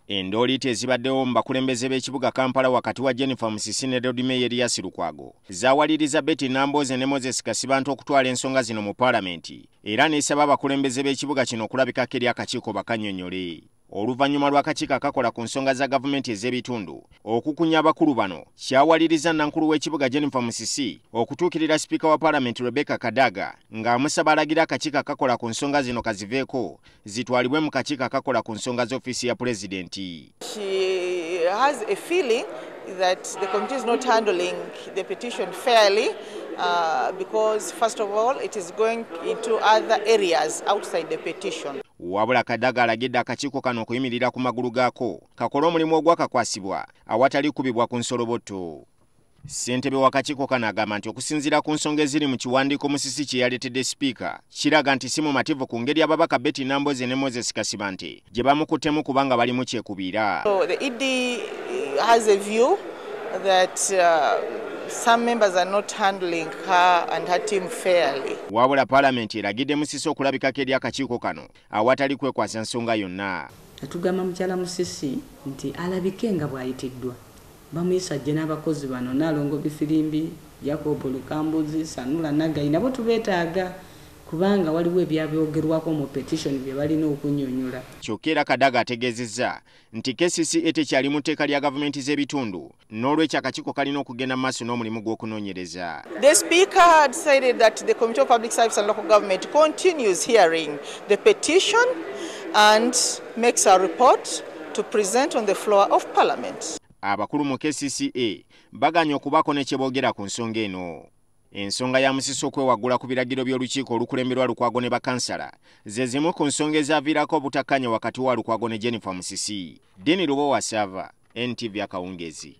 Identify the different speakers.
Speaker 1: Endooli tezibaddewo mu bakulembeze b'ekibuga Kampala wakati wa Jennifer Musisi ne Lord Mayor Erias Lukwago. Zaawaliriza Betty Nambooze ne Moses Kasibantu okutwala ensonga zino mu Paalamenti era n'esaba abakulembeze b'ekibuga kino okulabikako eri akakiiko bakannyonnyole. Oluvannyuma lw'akakiiko akakola ku nsonga za gavumenti ez'ebitundu okukunya abakulu bano kyawaliriza nankulu w'ekibuga Jennifer Musisi okutuukirira Sipiika wa Paalamenti Rebecca Kadaga ng'amusaba alagira akakiiko akakola ku nsonga zino kaziveeko zitwalibwe mu kakiiko akakola ku nsonga z'ofiisi ya Pulezidenti.
Speaker 2: She has a feeling that the committee is not handling the petition fairly because first of all it is going into other areas outside the petition.
Speaker 1: Wabula Kadaga alagidde akakiiko kano okuyimirira ku magulu gaako kakola omulimu ogwakakwasibwa awatali kubibwa ku nsoloboto. Ssentebe w'akakiiko kano agamba nti okusinziira ku nsonga eziri mu kiwandiiko Musisi kye yaleetedde Sipiika kiraga nti si mumativu ku ngeri ababaka Betty Nambooze ne Moses Kasibante gye bamukuttemu kubanga balimu kyekubiira.
Speaker 2: So the ED has a view that some members are not handling her and her team fairly.
Speaker 1: Wabula Paalamenti eragidde Musisi okulabikako eri akakiiko kano awatali kwekwasa nsonga yonna.
Speaker 3: Atugamba mukyala Musisi nti alabike nga bw'ayitiddwa. Bamuyisa gye n'abakozi bano Nalongo Bifirimbi, Jacob Lukambuzi, Sanula Nagayi nabo tubeetaaga kubanga waliwo ebyabyogerwako mu petition bye balina okunnyonnyola.
Speaker 1: Kyokka era Kadaga ategeezezza nti KCCA tekyali mu tteeka lya gavumenti z'ebitundu n'olwekyo akakiiko kalina okugenda mu maaso n'omulimu gw'okunoonyereza.
Speaker 2: The Speaker decided that the Committee of Public Service and Local Government continues hearing the petition and makes a report to present on the floor of Parliament.
Speaker 1: Abakulu mu KCCA baganya okubaako ne kye boogera ku nsonga eno. Ensonga ya Musisi okwewaggula ku biragiro by'olukiiko olukulemberwa Lukwago ne bakansala ze zimu ku nsonga ezaaviirako obutakkanya wakati wa Lukwago ne Jennifer Musisi. Dini Lubowa Sava, NTV Akawungezi.